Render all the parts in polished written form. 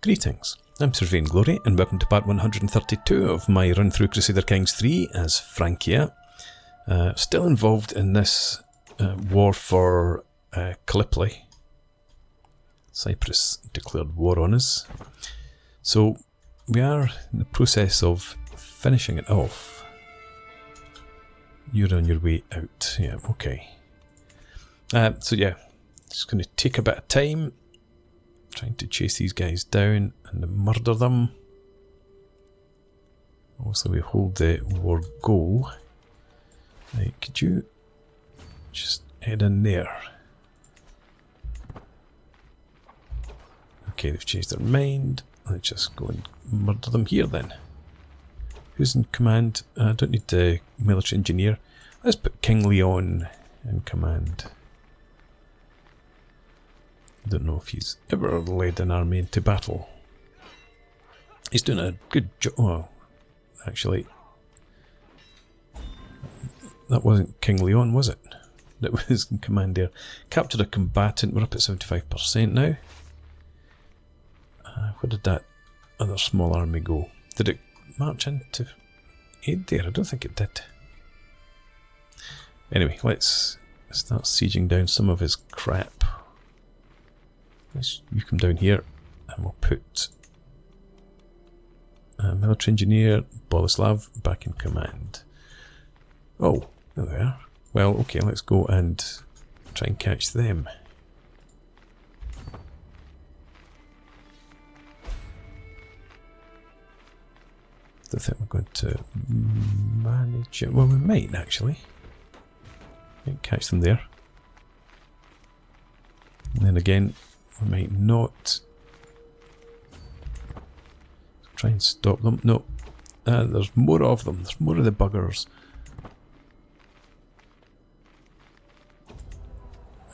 Greetings, I'm Sir Vainglory and welcome to part 132 of my run through Crusader Kings 3 as Francia. Still involved in this war for Kallipolis. Cyprus declared war on us. So we are in the process of finishing it off. You're on your way out. Yeah, okay. So yeah, it's going to take a bit of time. Trying to chase these guys down and murder them. Also, we hold the war goal. Right, could you just head in there? Okay, they've changed their mind. Let's just go and murder them here then. Who's in command? I don't need the military engineer. Let's put King Leon in command. I don't know if he's ever led an army into battle. He's doing a good job. Oh, actually, that wasn't King Leon, was it? That was in command there. Captured a combatant. We're up at 75% now. Where did that other small army go? Did it march into aid there? I don't think it did. Anyway, let's start sieging down some of his crap. You come down here and we'll put military engineer Boleslav back in command. Oh, there they are. Well, okay, let's go and try and catch them. I don't think we're going to manage it. Well, we might actually. Might catch them there. And then again, we might not. Try and stop them. No. There's more of them. There's more of the buggers.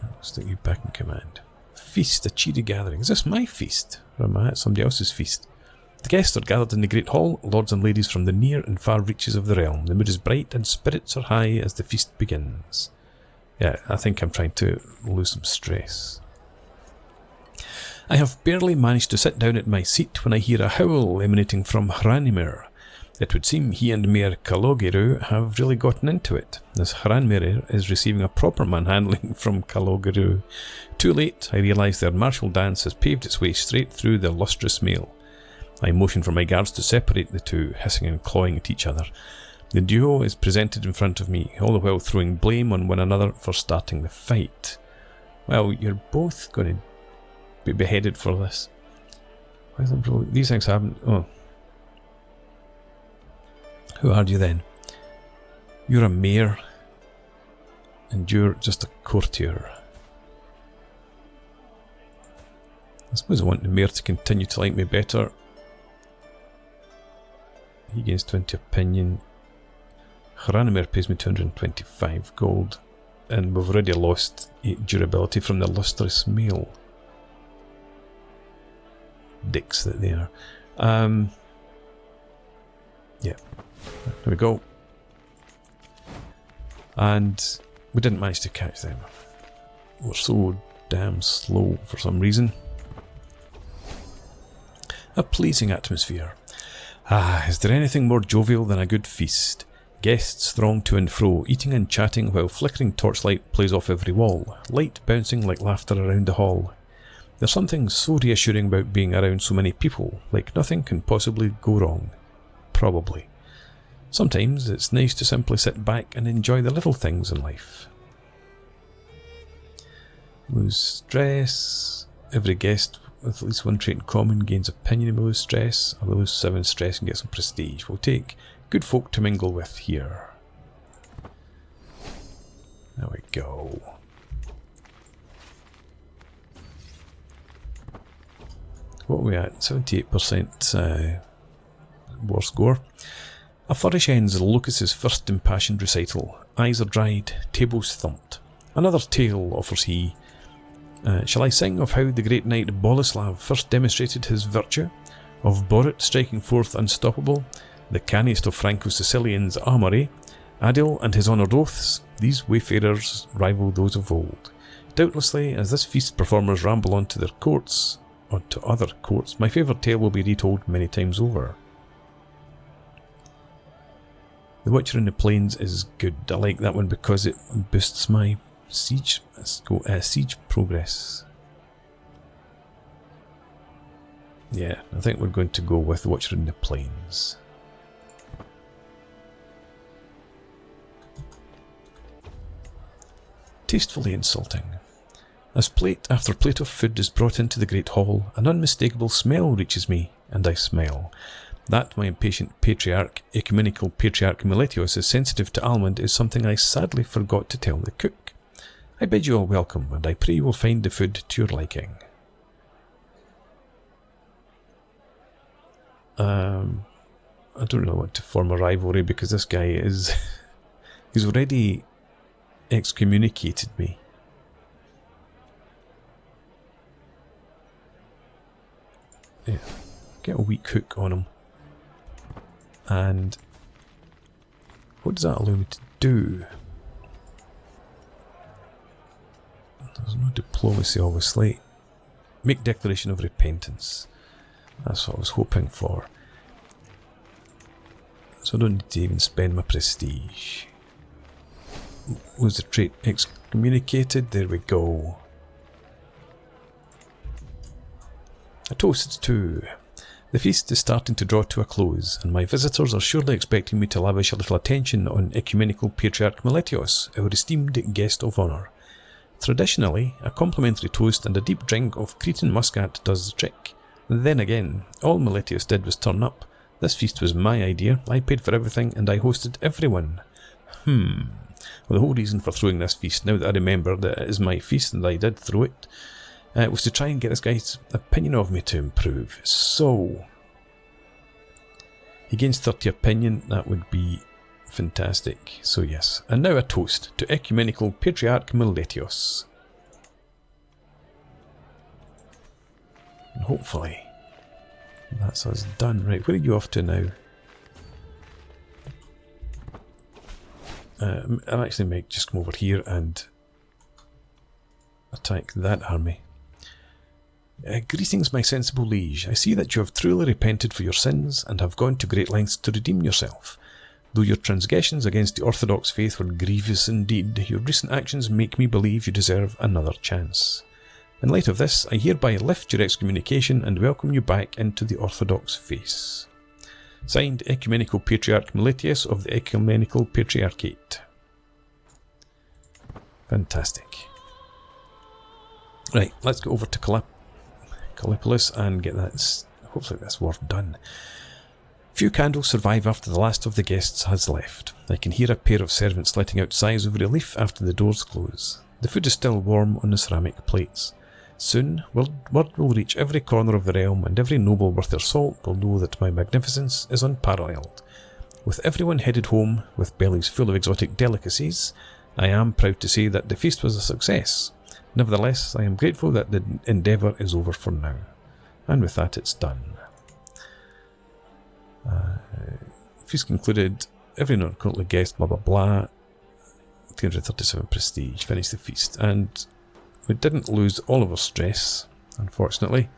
I'll stick you back in command. Feast, a cheery gathering. Is this my feast? Or am I at somebody else's feast? The guests are gathered in the great hall, lords and ladies from the near and far reaches of the realm. The mood is bright and spirits are high as the feast begins. Yeah, I think I'm trying to lose some stress. I have barely managed to sit down at my seat when I hear a howl emanating from Hranimir. It would seem he and Mayor Kalogero have really gotten into it, as Hranimir is receiving a proper manhandling from Kalogero. Too late, I realise their martial dance has paved its way straight through the lustrous meal. I motion for my guards to separate the two, hissing and clawing at each other. The duo is presented in front of me, all the while throwing blame on one another for starting the fight. Well, you're both going to be beheaded for this. These things happen. Oh. Who are you then? You're a mayor. And you're just a courtier. I suppose I want the mayor to continue to like me better. He gains 20 opinion. Hranimir pays me 225 gold. And we've already lost 8 durability from the lustrous meal. Dicks that they are. Yeah. There we go. And we didn't manage to catch them. We're so damn slow for some reason. A pleasing atmosphere. Ah, is there anything more jovial than a good feast? Guests throng to and fro, eating and chatting while flickering torchlight plays off every wall, light bouncing like laughter around the hall. There's something so reassuring about being around so many people, like nothing can possibly go wrong. Probably. Sometimes it's nice to simply sit back and enjoy the little things in life. Lose stress. Every guest with at least one trait in common gains opinion and we lose stress. I will lose 7 stress and get some prestige. We'll take good folk to mingle with here. There we go. What are we at? 78% war score. A flourish ends Lucas's first impassioned recital. Eyes are dried, tables thumped. Another tale offers he. Shall I sing of how the great knight Boleslav first demonstrated his virtue? Of Borit striking forth unstoppable, the canniest of Franco-Sicilian's armoury, Adil and his honoured oaths, these wayfarers rival those of old. Doubtlessly, as this feast performers ramble on to their courts, onto other courts, my favourite tale will be retold many times over. The Watcher in the Plains is good. I like that one because it boosts my siege progress. Yeah, I think we're going to go with the Watcher in the Plains. Tastefully insulting. As plate after plate of food is brought into the great hall, an unmistakable smell reaches me, and I smell. That my impatient patriarch, ecumenical patriarch Miletios, is sensitive to almond is something I sadly forgot to tell the cook. I bid you all welcome, and I pray you will find the food to your liking. I don't really want to form a rivalry because this guy is... he's already excommunicated me. Yeah, get a weak hook on him. And what does that allow me to do? There's no diplomacy, obviously. Make declaration of repentance. That's what I was hoping for. So I don't need to even spend my prestige. Was the trait excommunicated? There we go. A toast to... The feast is starting to draw to a close, and my visitors are surely expecting me to lavish a little attention on ecumenical patriarch Miletios, our esteemed guest of honour. Traditionally, a complimentary toast and a deep drink of Cretan muscat does the trick. Then again, all Miletios did was turn up. This feast was my idea, I paid for everything, and I hosted everyone. Well, the whole reason for throwing this feast, now that I remember that it is my feast and I did throw it, was to try and get this guy's opinion of me to improve. So, he gains 30 opinion, that would be fantastic. So yes, and now a toast to ecumenical patriarch Miletios. And hopefully, that's us done. Right, where are you off to now? I actually might just come over here and attack that army. Greetings, my sensible liege. I see that you have truly repented for your sins and have gone to great lengths to redeem yourself. Though your transgressions against the Orthodox faith were grievous indeed, your recent actions make me believe you deserve another chance. In light of this, I hereby lift your excommunication and welcome you back into the Orthodox faith. Signed, Ecumenical Patriarch Miletios of the Ecumenical Patriarchate. Fantastic. Right, let's go over to Kallipolis and get that, hopefully that's work done. Few candles survive after the last of the guests has left. I can hear a pair of servants letting out sighs of relief after the doors close. The food is still warm on the ceramic plates. Soon, word will reach every corner of the realm, and every noble worth their salt will know that my magnificence is unparalleled. With everyone headed home with bellies full of exotic delicacies, I am proud to say that the feast was a success. Nevertheless, I am grateful that the endeavour is over for now. And with that, it's done. Feast concluded. Every non-currently guest, blah blah blah. 237 prestige. Finished the feast. And we didn't lose all of our stress, unfortunately.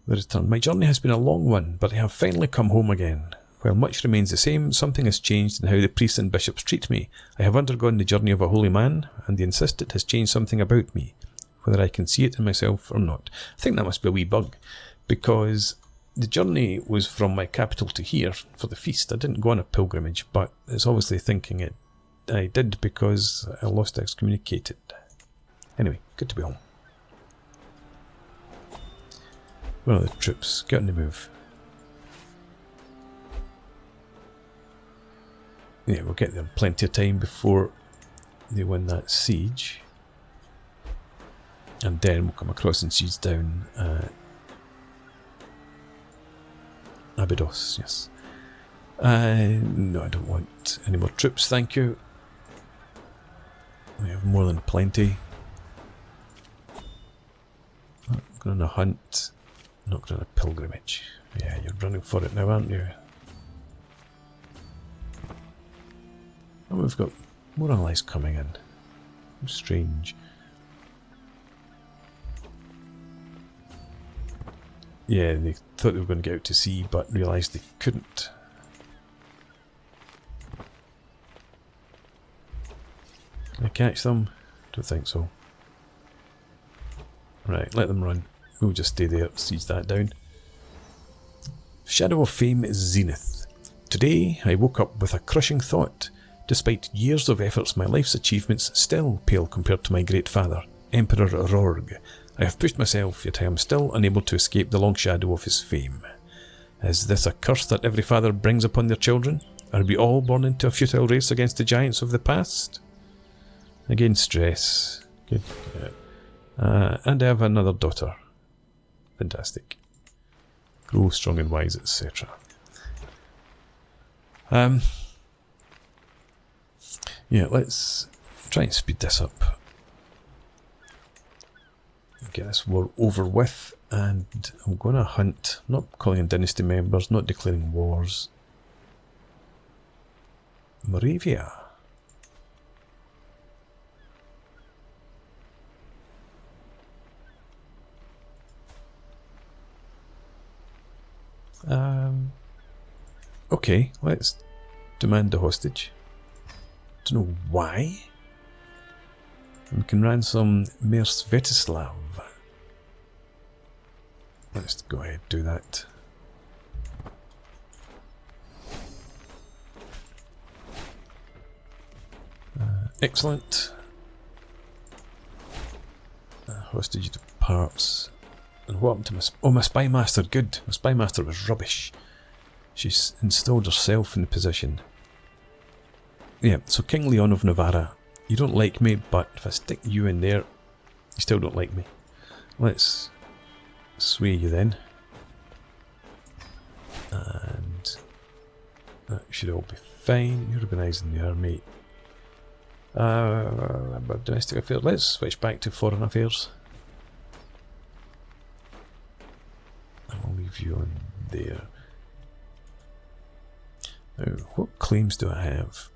The return. My journey has been a long one, but I have finally come home again. While much remains the same, something has changed in how the priests and bishops treat me. I have undergone the journey of a holy man, and they insist it has changed something about me, whether I can see it in myself or not. I think that must be a wee bug, because the journey was from my capital to here for the feast. I didn't go on a pilgrimage, but it's obviously thinking it I did because I lost excommunicated. Anyway, good to be home. Where are the troops? Get on the move. Yeah, we'll get them plenty of time before they win that siege. And then we'll come across and siege down Abydos, yes. No, I don't want any more troops, thank you. We have more than plenty. Not going on a hunt, not going on a pilgrimage. Yeah, you're running for it now, aren't you? Oh, we've got more allies coming in. Strange. Yeah, they thought they were going to get out to sea, but realised they couldn't. Can I catch them? Don't think so. Right, let them run. We'll just stay there, siege that down. Shadow of Fame is Zenith. Today, I woke up with a crushing thought. Despite years of efforts, my life's achievements still pale compared to my great father, Emperor Rorg. I have pushed myself, yet I am still unable to escape the long shadow of his fame. Is this a curse that every father brings upon their children? Are we all born into a futile race against the giants of the past? Again, stress. Good. And I have another daughter. Fantastic. Grow strong and wise, etc. Yeah, let's try and speed this up. Get this war over with, and I'm going to hunt. Not calling in dynasty members, not declaring wars. Moravia. Okay, let's demand the hostage. Don't know why. We can ransom Mayor Svetislav. Let's go ahead and do that. Excellent. Hostage departs. And what happened to my... Oh, my spy master, good. My spy master was rubbish. She's installed herself in the position. Yeah, so King Leon of Navarra. You don't like me, but if I stick you in there, you still don't like me. Let's sway you then. And that should all be fine. You're organising the army. About domestic affairs. Let's switch back to foreign affairs. I'll leave you on there. Now, what claims do I have?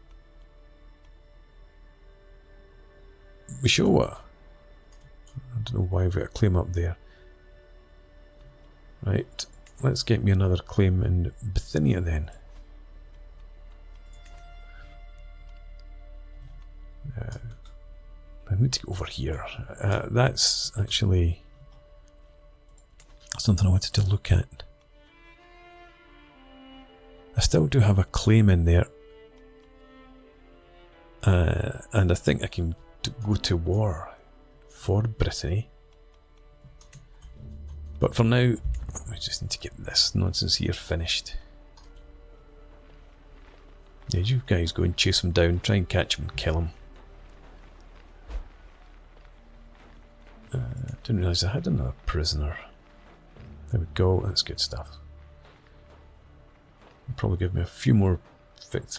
Wishowa. I don't know why I've got a claim up there. Right, let's get me another claim in Bithynia then. I need to go over here. That's actually something I wanted to look at. I still do have a claim in there. And I think I can go to war for Brittany. But for now, we just need to get this nonsense here finished. Yeah, you guys go and chase him down, try and catch him and kill him. Didn't realise I had another prisoner. There we go, that's good stuff. It'll probably give me a few more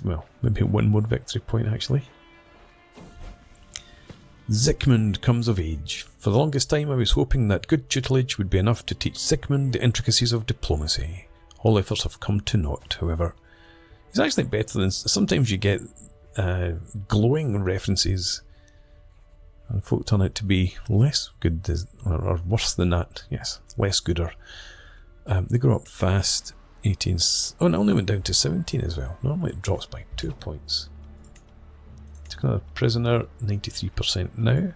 well, maybe one more victory point actually. Zikmund comes of age. For the longest time I was hoping that good tutelage would be enough to teach Zikmund the intricacies of diplomacy. All efforts have come to naught, however. He's actually better than... Sometimes you get glowing references and folk turn out to be less good or worse than that. Yes, less gooder. They grow up fast. 18... Oh, and it only went down to 17 as well. Normally it drops by 2 points. Took another prisoner, 93% now.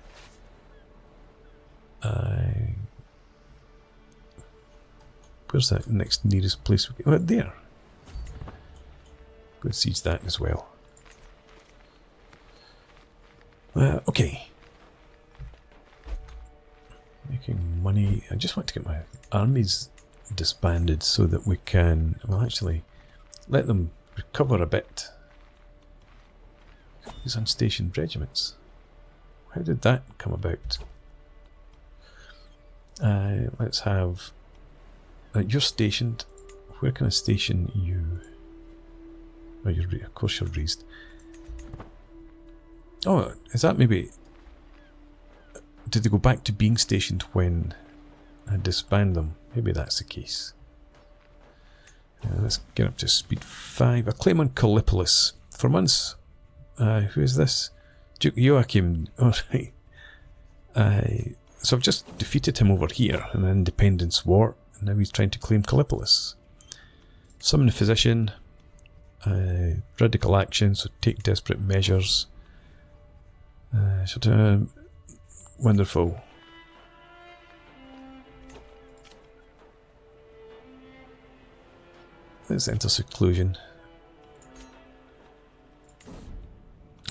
Where's that next nearest place? Oh, there. Go and siege that as well. Okay. Making money. I just want to get my armies disbanded so that we can, well, actually, let them recover a bit. These unstationed regiments. How did that come about? Let's have... you're stationed. Where can I station you? Oh, of course you're raised. Oh, is that maybe... Did they go back to being stationed when I disband them? Maybe that's the case. Let's get up to speed 5. A claim on Kallipolis. For months... who is this? Duke Joachim, alright. So I've just defeated him over here in an independence war, and now he's trying to claim Kallipolis. Summon the physician, radical action, so take desperate measures. Wonderful. Let's enter seclusion.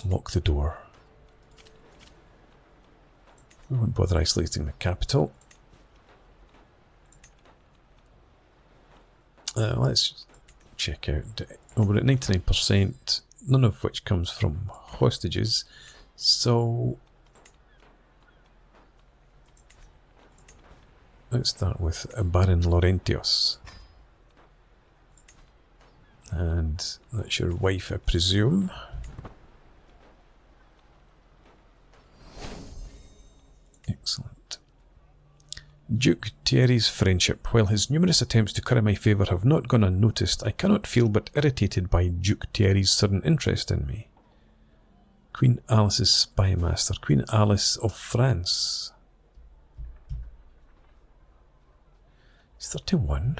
Lock the door. We won't bother isolating the capital. Let's check out. Oh, we're at 99%, none of which comes from hostages. So let's start with Baron Laurentius. And that's your wife, I presume. Excellent. Duke Thierry's friendship. While his numerous attempts to curry my favour have not gone unnoticed, I cannot feel but irritated by Duke Thierry's sudden interest in me. Queen Alice's spy master. Queen Alice of France. It's 31.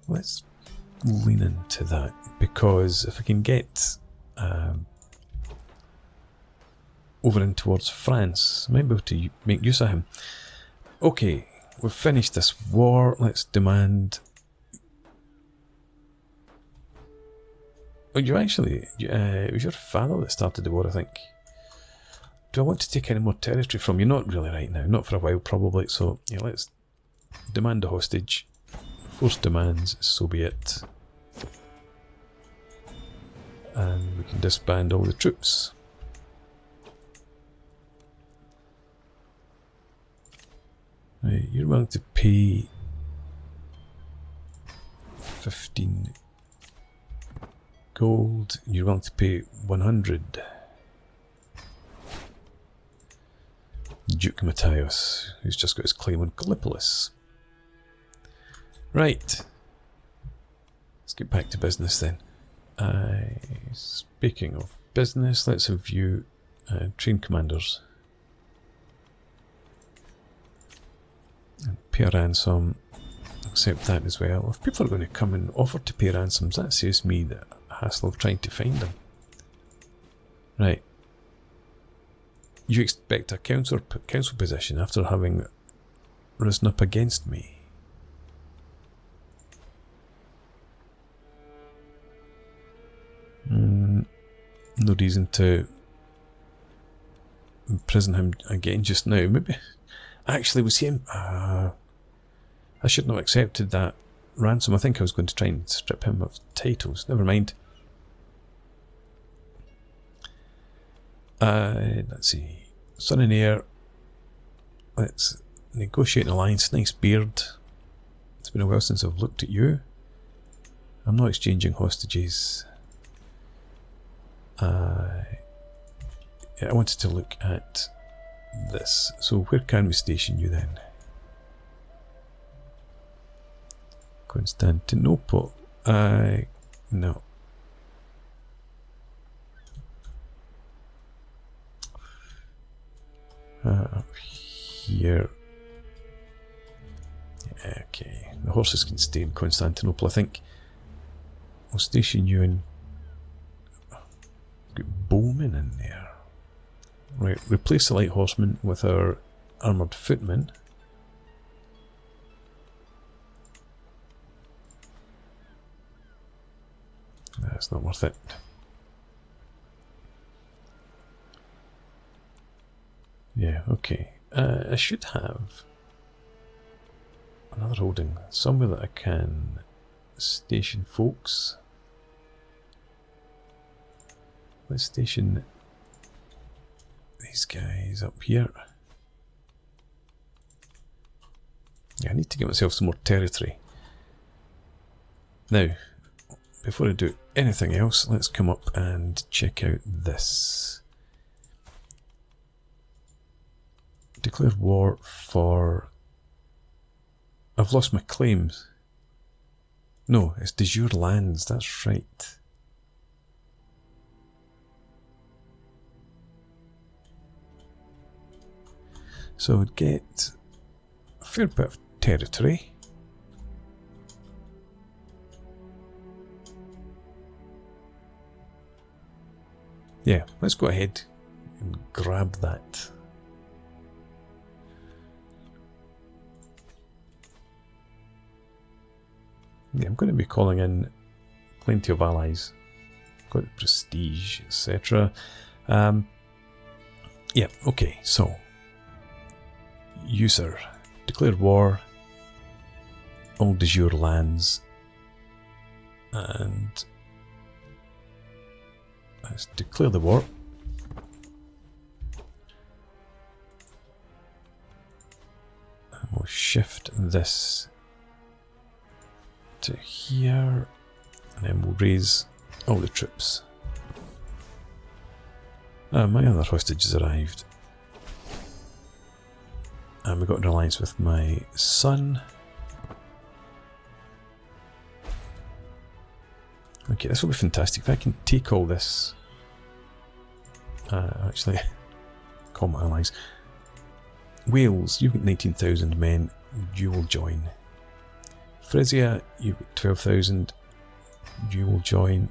Let's lean into that, because if I can get over in towards France, I might be able to make use of him. Okay, we've finished this war. Let's demand... Oh, you actually... it was your father that started the war, I think. Do I want to take any more territory from you? Not really right now. Not for a while, probably. So, yeah, let's demand a hostage. Force demands, so be it. And we can disband all the troops. Right, you're willing to pay 15 gold. You're willing to pay 100. Duke Matthias, who's just got his claim on Kallipolis. Right. Let's get back to business then. Speaking of business, let's review train commanders. And pay a ransom. Accept that as well. If people are going to come and offer to pay ransoms, that saves me the hassle of trying to find them. Right. You expect a council position after having risen up against me. No reason to imprison him again just now. Maybe... Actually, was he... I should not have accepted that ransom. I think I was going to try and strip him of titles. Never mind. Let's see. Son and heir. Let's negotiate an alliance. Nice beard. It's been a while since I've looked at you. I'm not exchanging hostages. I wanted to look at this. So where can we station you then? Constantinople. No. Here. Okay. The horses can stay in Constantinople, I think. I'll station you in... Got bowmen in there. Right, replace the light horsemen with our armoured footmen. That's not worth it. Yeah, okay. I should have another holding somewhere that I can station folks. Let's station these guys up here. Yeah, I need to get myself some more territory. Now, before I do anything else, let's come up and check out this. Declare war for... I've lost my claims. No, it's de jure lands, that's right. So we'd get a fair bit of territory. Yeah, let's go ahead and grab that. Yeah, I'm going to be calling in plenty of allies. Got the prestige, etc. Yeah, okay, so user, declare war, all de jure lands, and let's declare the war. And we'll shift this to here, and then we'll raise all the troops. My other hostage has arrived. And we got an alliance with my son. Okay, this will be fantastic. If I can take all this... actually, call my allies. Wales, you've got 19,000 men. You will join. Frisia, you've got 12,000. You will join.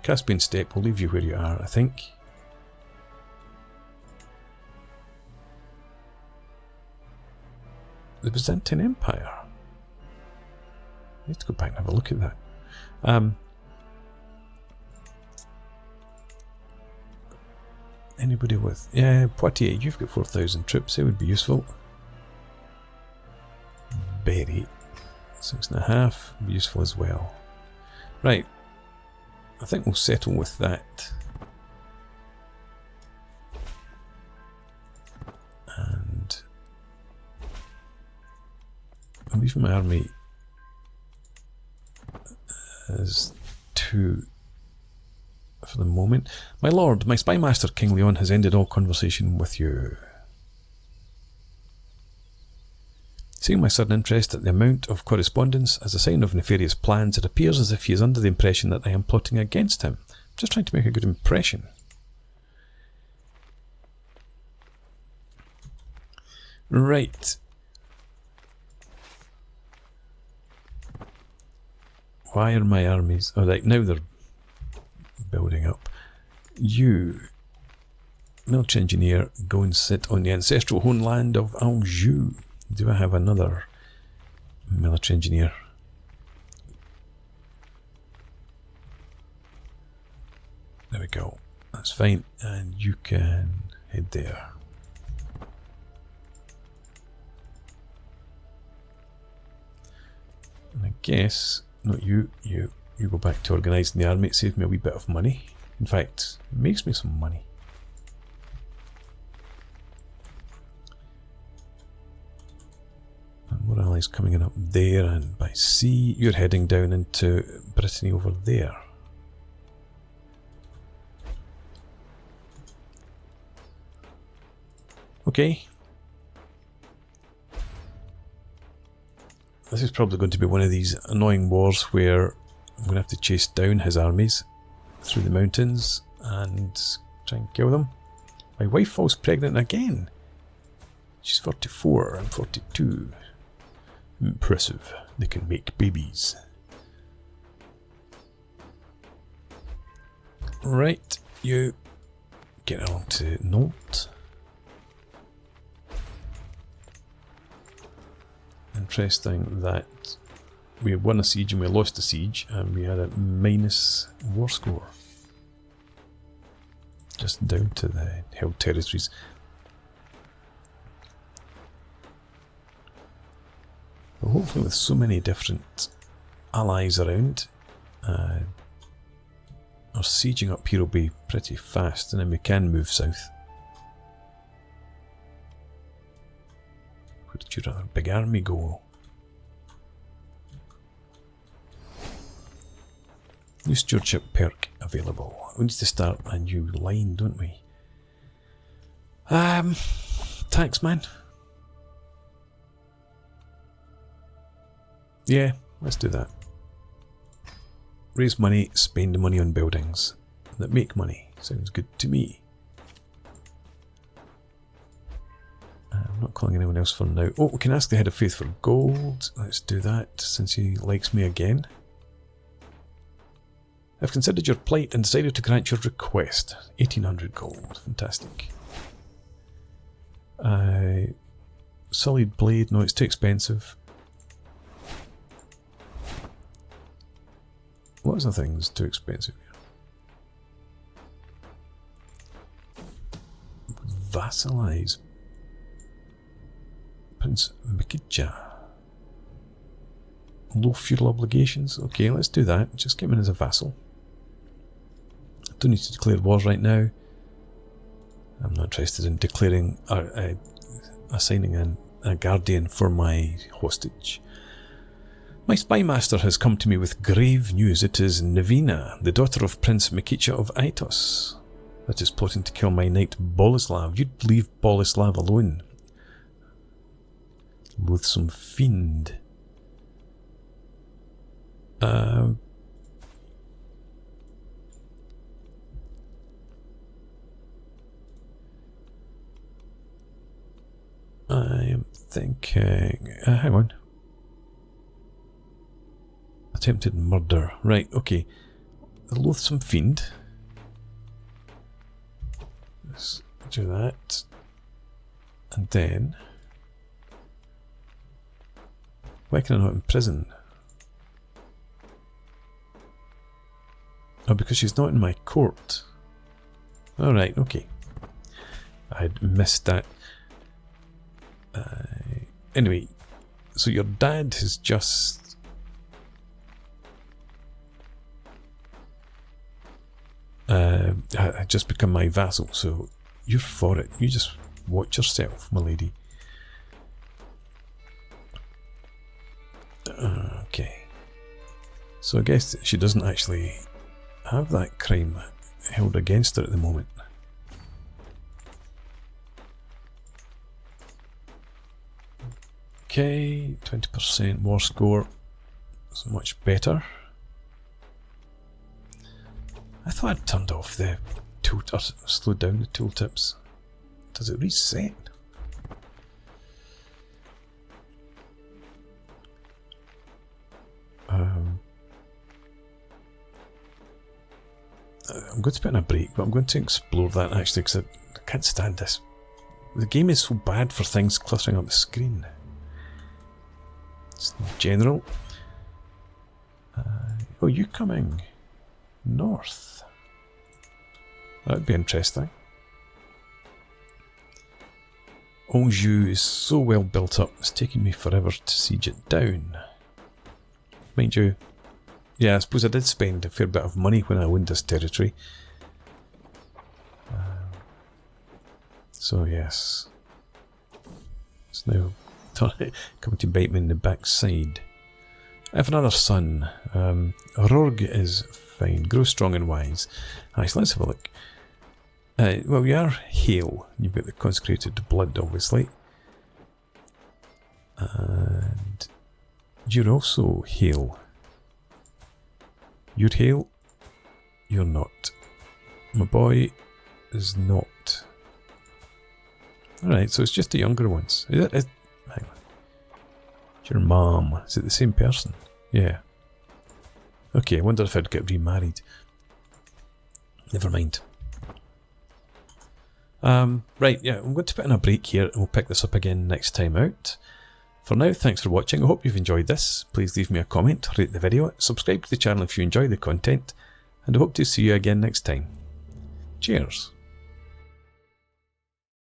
Caspian Steppe, will leave you where you are, I think. The Byzantine Empire. I need to go back and have a look at that. Anybody with... Yeah, Poitiers, you've got 4,000 troops. It would be useful. Berry, 6.5. Would be useful as well. Right. I think we'll settle with that. And... I'm leaving my army as 2 for the moment. My lord, my spy master King Leon has ended all conversation with you. Seeing my sudden interest at the amount of correspondence as a sign of nefarious plans, it appears as if he is under the impression that I am plotting against him. I'm just trying to make a good impression. Right. Why are my armies... Oh, right, now they're building up. You, military engineer, go and sit on the ancestral homeland of Anjou. Do I have another military engineer? There we go. That's fine. And you can head there. And I guess... Not you, you go back to organising the army. It saved me a wee bit of money. In fact, it makes me some money. And more allies coming in up there, and by sea, you're heading down into Brittany over there. Okay. This is probably going to be one of these annoying wars where I'm going to have to chase down his armies through the mountains and try and kill them. My wife falls pregnant again. She's 44 and 42. Impressive. They can make babies. Right, you get along to Nantes. Interesting that we had won a siege and we lost a siege, and we had a minus war score. Just down to the held territories. But hopefully with so many different allies around, our sieging up here will be pretty fast, and then we can move south. Where did your other big army go? New stewardship perk available. We need to start a new line, don't we? Taxman. Yeah, let's do that. Raise money, spend the money on buildings that make money. Sounds good to me. I'm not calling anyone else for now. Oh, we can ask the Head of Faith for gold. Let's do that since he likes me again. I've considered your plight and decided to grant your request. 1800 gold. Fantastic. Solid blade. No, it's too expensive. What other things too expensive here? Vassalize. Prince Mikija. Low feudal obligations. Okay, let's do that. Just get him in as a vassal. I don't need to declare wars right now. I'm not interested in declaring assigning a guardian for my hostage. My spy master has come to me with grave news. It is Navina, the daughter of Prince Mikija of Aitos, that is plotting to kill my knight Boleslav. You'd leave Boleslav alone. Loathsome fiend. I am thinking... hang on. Attempted murder. Right, okay. The loathsome fiend. Let's do that. And then... Why can I not imprison? Oh, because she's not in my court. Alright, okay. I had missed that. Anyway, so your dad has just... had just become my vassal, so you're for it. You just watch yourself, my lady. Okay. So I guess she doesn't actually have that crime held against her at the moment. Okay, 20% war score. That's much better. I thought I'd turned off the or slowed down the tooltips. Does it reset? I'm going to put in a break, but I'm going to explore that actually because I can't stand this. The game is so bad for things cluttering up the screen. It's general. Oh, you coming north? That'd be interesting. Anjou is so well built up, it's taken me forever to siege it down. Mind you, yeah, I suppose I did spend a fair bit of money when I owned this territory. So yes, it's now coming to bite me in the backside. I have another son. Rorg is fine, grow strong and wise. Nice, let's have a look. Well, we are Hail. You've got the consecrated blood, obviously. And you're also Hail. You're Hail. You're not. My boy is not. Alright, so it's just the younger ones. Is it? Hang on. It's your mom. Is it the same person? Yeah. Okay, I wonder if I'd get remarried. Never mind. Right, yeah, I'm going to put in a break here and we'll pick this up again next time out. For now, thanks for watching. I hope you've enjoyed this. Please leave me a comment, rate the video, subscribe to the channel if you enjoy the content, and I hope to see you again next time. Cheers.